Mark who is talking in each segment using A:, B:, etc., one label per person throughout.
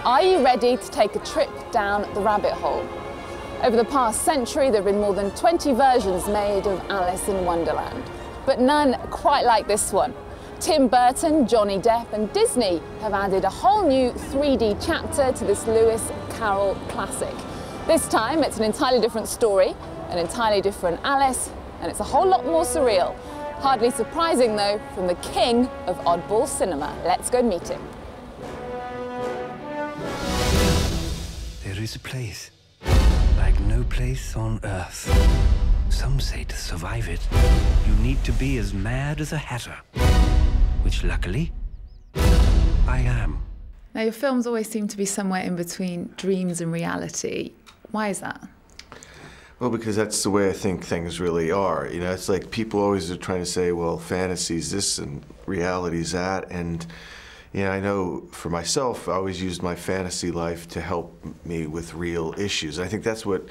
A: Are you ready to take a trip down the rabbit hole? Over the past century, there have been more than 20 versions made of Alice in Wonderland, but none quite like this one. Tim Burton, Johnny Depp and Disney have added a whole new 3D chapter to this Lewis Carroll classic. This time it's an entirely different story, an entirely different Alice, and it's a whole lot more surreal. Hardly surprising though, from the king of oddball cinema. Let's go meet him.
B: There is a place like no place on earth. Some say to survive it, you need to be as mad as a hatter. Which, luckily, I am.
A: Now, your films always seem to be somewhere in between dreams and reality. Why is that?
C: Well, because that's the way I think things really are. You know, it's like people always are trying to say, well, fantasy's this and reality's that. And, you know, I know for myself, I always used my fantasy life to help me with real issues. I think that's what,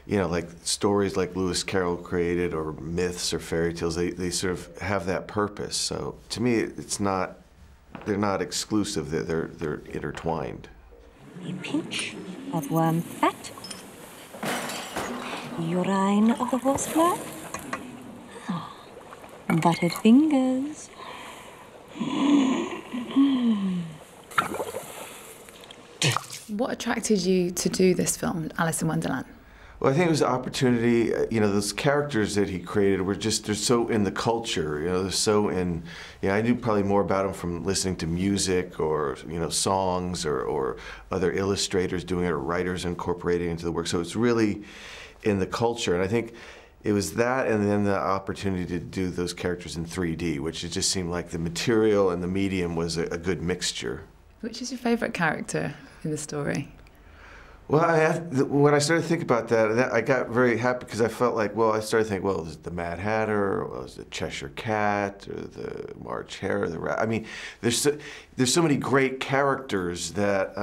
C: you know, like stories like Lewis Carroll created, or myths or fairy tales, they sort of have that purpose. So to me, it's not, they're not exclusive, they're intertwined.
D: A pinch of worm fat, urine of the horsefly, buttered fingers.
A: What attracted you to do this film, Alice in Wonderland?
C: Well, I think it was the opportunity, you know, those characters that he created were just, they're so in the culture, you know, they're so in, you know, I knew probably more about them from listening to music or, you know, songs or other illustrators doing it or writers incorporating into the work. So it's really in the culture. And I think it was that and then the opportunity to do those characters in 3D, which it just seemed like the material and the medium was a good mixture.
A: Which is your favorite character in the story?
C: Well, when I started to think about that, I got very happy because I felt like, well, I started thinking, well, is it the Mad Hatter, or is it the Cheshire Cat, or the March Hare, or the Rat? I mean, there's so many great characters that,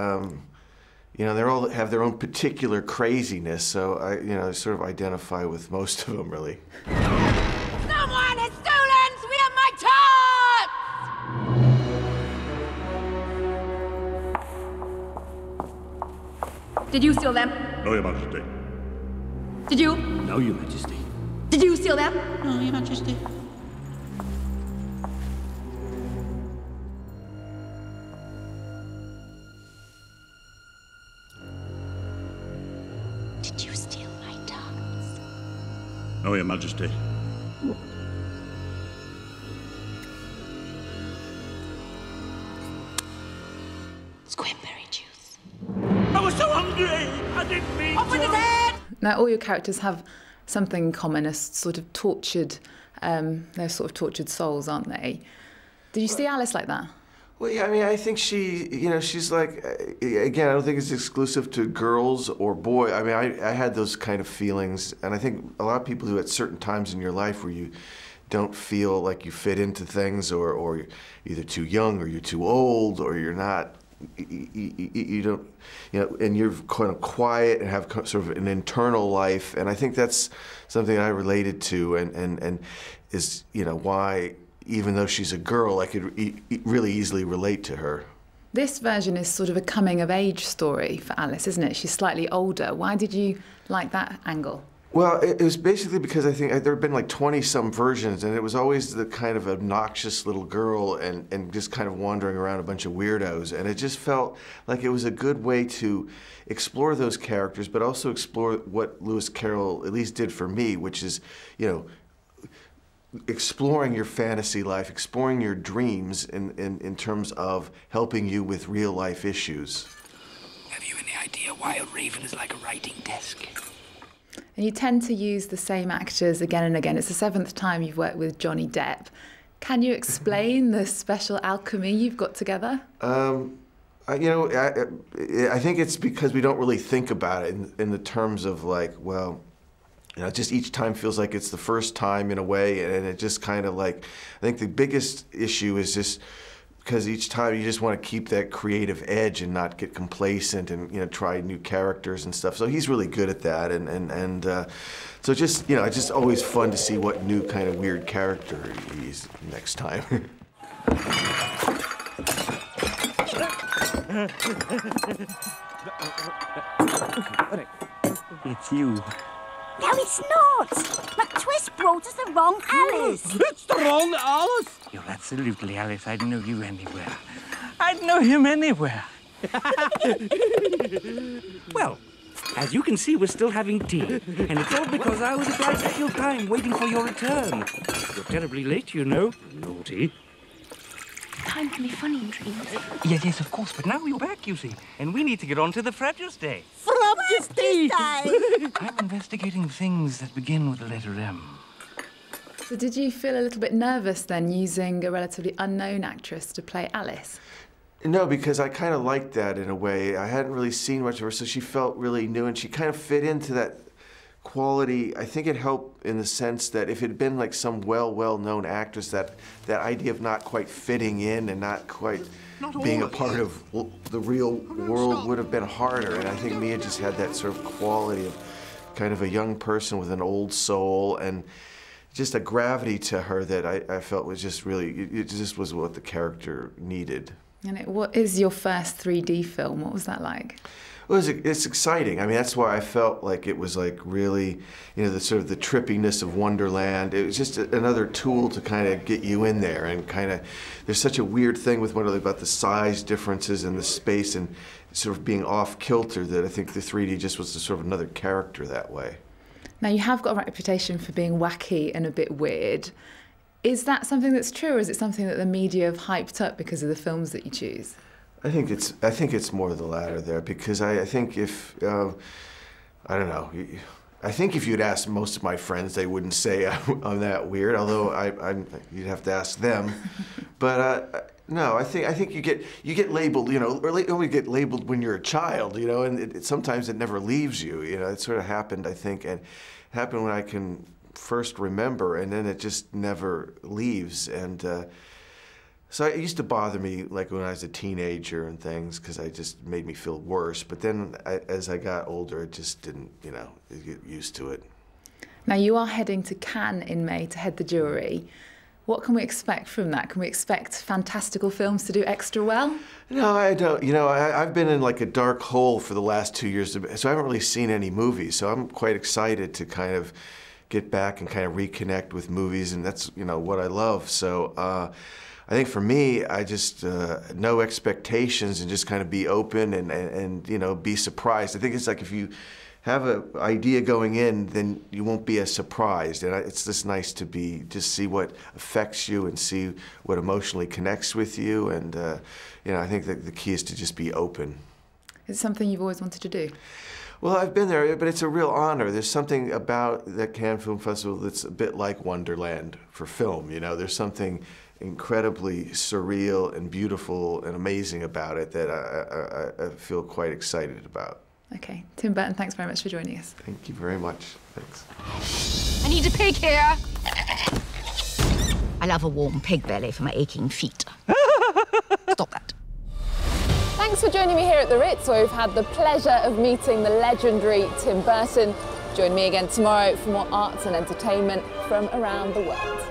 C: you know, they all have their own particular craziness. So I sort of identify with most of them, really.
E: Someone has stolen some of my tarts! Did you steal them?
F: No, Your Majesty.
E: Did you?
F: No, Your Majesty.
E: Did you steal them?
G: No, Your Majesty.
E: Did you steal my tarts?
F: No, Your Majesty.
E: Squimberry juice.
F: I was so hungry! I didn't mean
E: Off with his head!
A: Now, all your characters have something in common, a sort of tortured, they're sort of tortured souls, aren't they? Did you see Alice like that?
C: Well, yeah, I mean, I think she, you know, she's like, again, I don't think it's exclusive to girls or boys. I mean, I had those kind of feelings, and I think a lot of people do at certain times in your life where you don't feel like you fit into things, or you're either too young, or you're too old, or you're not, you don't, you know, and you're kind of quiet and have sort of an internal life, and I think that's something I related to, and is, you know, why, even though she's a girl, I could really easily relate to her.
A: This version is sort of a coming-of-age story for Alice, isn't it? She's slightly older. Why did you like that angle?
C: Well, it was basically because I think there have been like 20-some versions, and it was always the kind of obnoxious little girl and just kind of wandering around a bunch of weirdos, and it just felt like it was a good way to explore those characters, but also explore what Lewis Carroll at least did for me, which is, you know, exploring your fantasy life, exploring your dreams in terms of helping you with real-life issues.
B: Have you any idea why a raven is like a writing desk?
A: And you tend to use the same actors again and again. It's the 7th time you've worked with Johnny Depp. Can you explain the special alchemy you've got together?
C: You know, I think it's because we don't really think about it in the terms of like, well, you know, just each time feels like it's the first time in a way, and it just kind of like, I think the biggest issue is just because each time you just want to keep that creative edge and not get complacent and, you know, try new characters and stuff. So he's really good at that, and so just, you know, it's just always fun to see what new kind of weird character he's next time.
B: It's you.
E: No, it's not. McTwist brought us the wrong Alice.
F: It's the wrong Alice.
B: You're absolutely Alice. I'd know you anywhere. I'd know him anywhere. Well, as you can see, we're still having tea. And it's all because I was obliged to kill time waiting for your return. You're terribly late, you know. Naughty.
E: Time can be funny in dreams.
B: Yes, of course. But now you're back, you see. And we need to get on to the Frabjous Day.
E: Frabjous Day!
B: I'm investigating things that begin with the letter M.
A: So did you feel a little bit nervous then, using a relatively unknown actress to play Alice?
C: No, because I kind of liked that in a way. I hadn't really seen much of her, so she felt really new, and she kind of fit into that quality. I think it helped in the sense that if it had been like some well-known actress, that idea of not quite fitting in and not quite being a part of the real world would have been harder. And I think Mia just had that sort of quality of kind of a young person with an old soul and just a gravity to her that I felt was just really, it just was what the character needed.
A: And what is your first 3D film? What was that like?
C: Well, it's exciting. I mean, that's why I felt like it was like really, you know, the sort of the trippiness of Wonderland. It was just another tool to kind of get you in there and kind of, there's such a weird thing with Wonderland about the size differences and the space and sort of being off kilter that I think the 3D just was sort of another character that way. Now,
A: you have got a reputation for being wacky and a bit weird. Is that something that's true, or is it something that the media have hyped up because of the films that you choose?
C: I think it's more the latter there, because I think if I don't know, I think if you'd ask most of my friends, they wouldn't say I'm that weird. Although you'd have to ask them. But no, I think you get labeled, you know, or you get labeled when you're a child, you know, and sometimes it never leaves you. You know, it sort of happened, I think, and it happened when I can first remember, and then it just never leaves. And so it used to bother me, like when I was a teenager and things, because it just made me feel worse. But then as I got older, it just didn't, you know, get used to it.
A: Now, you are heading to Cannes in May to head the jury. What can we expect from that? Can we expect fantastical films to do extra well?
C: No, I don't. You know, I've been in like a dark hole for the last 2 years, so I haven't really seen any movies. So I'm quite excited to kind of get back and kind of reconnect with movies, and that's, you know, what I love. So I think for me, I just no expectations and just kind of be open and you know, be surprised. I think it's like if you have an idea going in, then you won't be as surprised. And it's just nice to just see what affects you and see what emotionally connects with you. And you know, I think that the key is to just be open.
A: Is it something you've always wanted to do?
C: Well, I've been there, but it's a real honor. There's something about the Cannes Film Festival that's a bit like Wonderland for film, you know. There's something incredibly surreal and beautiful and amazing about it that I feel quite excited about.
A: Okay. Tim Burton, thanks very much for joining us.
C: Thank you very much. Thanks.
E: I need a pig here. I love a warm pig belly for my aching feet. Stop that.
A: Thanks for joining me here at the Ritz, where we've had the pleasure of meeting the legendary Tim Burton. Join me again tomorrow for more arts and entertainment from around the world.